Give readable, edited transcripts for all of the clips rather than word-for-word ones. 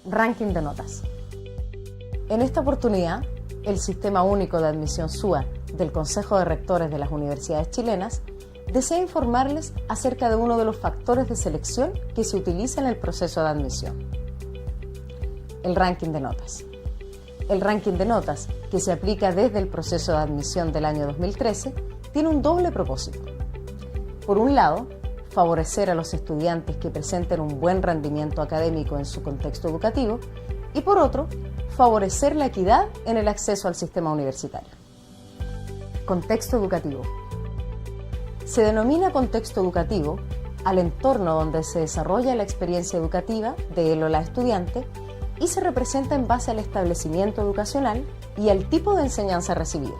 Ranking de notas. En esta oportunidad, el Sistema Único de Admisión SUA del Consejo de Rectores de las Universidades Chilenas desea informarles acerca de uno de los factores de selección que se utiliza en el proceso de admisión: el ranking de notas. El ranking de notas, que se aplica desde el proceso de admisión del año 2013, tiene un doble propósito. Por un lado, favorecer a los estudiantes que presenten un buen rendimiento académico en su contexto educativo, y por otro, favorecer la equidad en el acceso al sistema universitario. Contexto educativo. Se denomina contexto educativo al entorno donde se desarrolla la experiencia educativa de él o la estudiante y se representa en base al establecimiento educacional y al tipo de enseñanza recibida,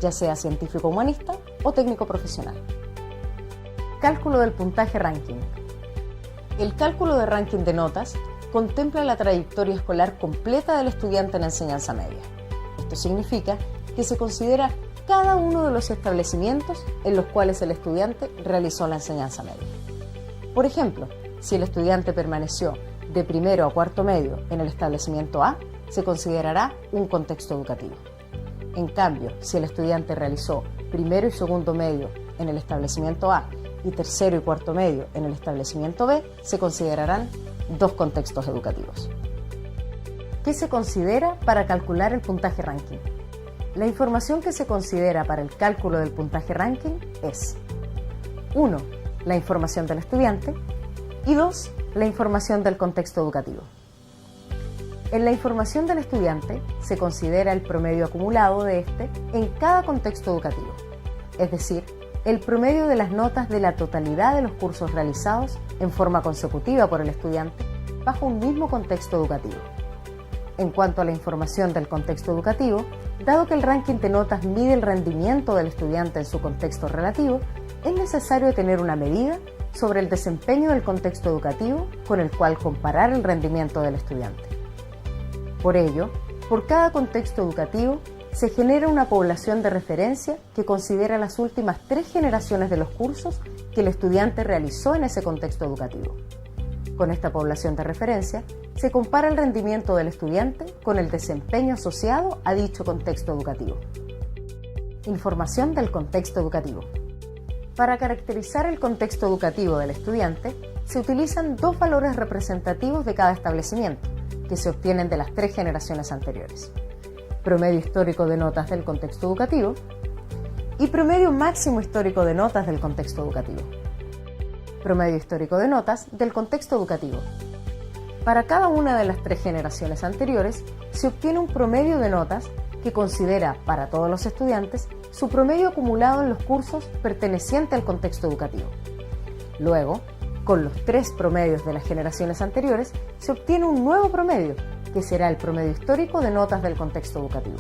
ya sea científico-humanista o técnico-profesional. Cálculo del puntaje ranking. El cálculo de ranking de notas contempla la trayectoria escolar completa del estudiante en enseñanza media. Esto significa que se considera cada uno de los establecimientos en los cuales el estudiante realizó la enseñanza media. Por ejemplo, si el estudiante permaneció de primero a cuarto medio en el establecimiento A, se considerará un contexto educativo. En cambio, si el estudiante realizó primero y segundo medio en el establecimiento A y tercero y cuarto medio en el establecimiento B, se considerarán dos contextos educativos. ¿Qué se considera para calcular el puntaje ranking? La información que se considera para el cálculo del puntaje ranking es: 1. La información del estudiante y 2. La información del contexto educativo. En la información del estudiante se considera el promedio acumulado de este en cada contexto educativo, es decir, el promedio de las notas de la totalidad de los cursos realizados en forma consecutiva por el estudiante bajo un mismo contexto educativo. En cuanto a la información del contexto educativo, dado que el ranking de notas mide el rendimiento del estudiante en su contexto relativo, es necesario tener una medida sobre el desempeño del contexto educativo con el cual comparar el rendimiento del estudiante. Por ello, por cada contexto educativo, se genera una población de referencia que considera las últimas 3 generaciones de los cursos que el estudiante realizó en ese contexto educativo. Con esta población de referencia, se compara el rendimiento del estudiante con el desempeño asociado a dicho contexto educativo. Información del contexto educativo. Para caracterizar el contexto educativo del estudiante, se utilizan 2 valores representativos de cada establecimiento, que se obtienen de las 3 generaciones anteriores: promedio histórico de notas del contexto educativo y promedio máximo histórico de notas del contexto educativo. Promedio histórico de notas del contexto educativo. Para cada una de las 3 generaciones anteriores, se obtiene un promedio de notas que considera para todos los estudiantes su promedio acumulado en los cursos perteneciente al contexto educativo. Luego, con los 3 promedios de las generaciones anteriores, se obtiene un nuevo promedio, que será el promedio histórico de notas del contexto educativo.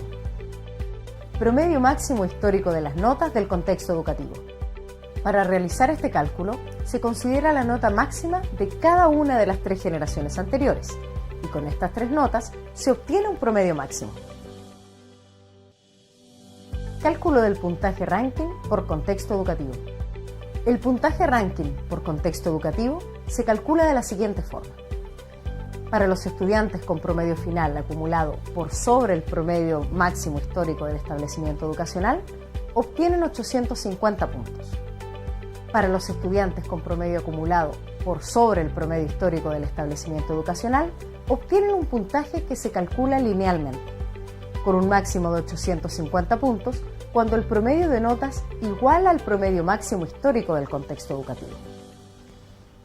Promedio máximo histórico de las notas del contexto educativo. Para realizar este cálculo, se considera la nota máxima de cada una de las 3 generaciones anteriores, y con estas 3 notas se obtiene un promedio máximo. Cálculo del puntaje ranking por contexto educativo. El puntaje ranking por contexto educativo se calcula de la siguiente forma. Para los estudiantes con promedio final acumulado por sobre el promedio máximo histórico del establecimiento educacional, obtienen 850 puntos. Para los estudiantes con promedio acumulado por sobre el promedio histórico del establecimiento educacional, obtienen un puntaje que se calcula linealmente, con un máximo de 850 puntos cuando el promedio de notas iguala al promedio máximo histórico del contexto educativo.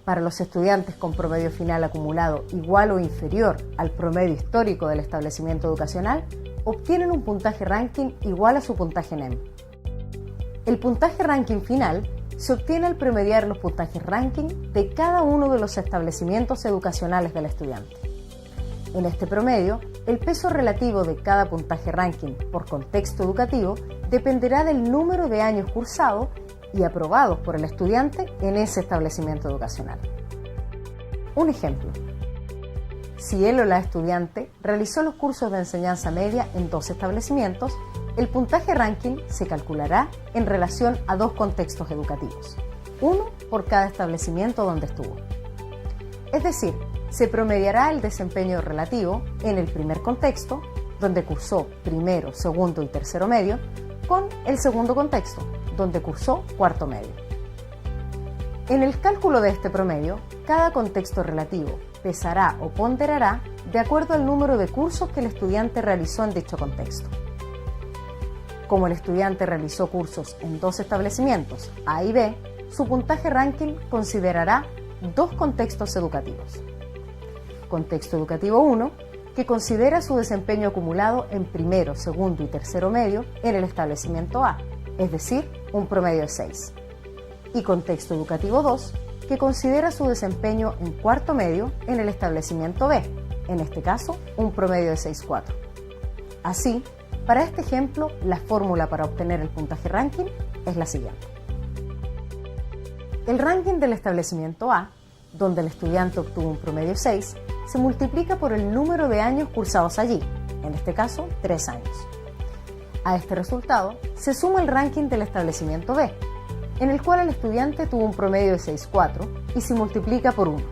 Para los estudiantes con promedio final acumulado igual o inferior al promedio histórico del establecimiento educacional, obtienen un puntaje ranking igual a su puntaje NEM. El puntaje ranking final se obtiene al promediar los puntajes ranking de cada uno de los establecimientos educacionales del estudiante. En este promedio, el peso relativo de cada puntaje ranking por contexto educativo dependerá del número de años cursados y aprobados por el estudiante en ese establecimiento educacional. Un ejemplo: si él o la estudiante realizó los cursos de enseñanza media en 2 establecimientos, el puntaje ranking se calculará en relación a 2 contextos educativos, uno por cada establecimiento donde estuvo. Es decir, se promediará el desempeño relativo en el primer contexto, donde cursó primero, segundo y tercero medio, con el segundo contexto, donde cursó cuarto medio. En el cálculo de este promedio, cada contexto relativo pesará o ponderará de acuerdo al número de cursos que el estudiante realizó en dicho contexto. Como el estudiante realizó cursos en 2 establecimientos, A y B, su puntaje ranking considerará 2 contextos educativos. Contexto educativo 1, que considera su desempeño acumulado en primero, segundo y tercero medio en el establecimiento A, es decir, un promedio de 6. Y contexto educativo 2, que considera su desempeño en cuarto medio en el establecimiento B, en este caso, un promedio de 6,4. Así, para este ejemplo, la fórmula para obtener el puntaje ranking es la siguiente. El ranking del establecimiento A, donde el estudiante obtuvo un promedio 6, se multiplica por el número de años cursados allí, en este caso 3 años. A este resultado se suma el ranking del establecimiento B, en el cual el estudiante tuvo un promedio de 6,4 y se multiplica por 1,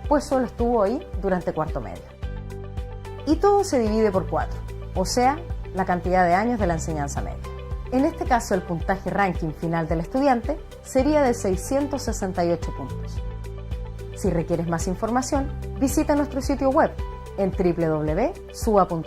pues solo estuvo ahí durante cuarto medio. Y todo se divide por 4, o sea, la cantidad de años de la enseñanza media. En este caso, el puntaje ranking final del estudiante sería de 668 puntos. Si requieres más información, visita nuestro sitio web en www.sua.cl.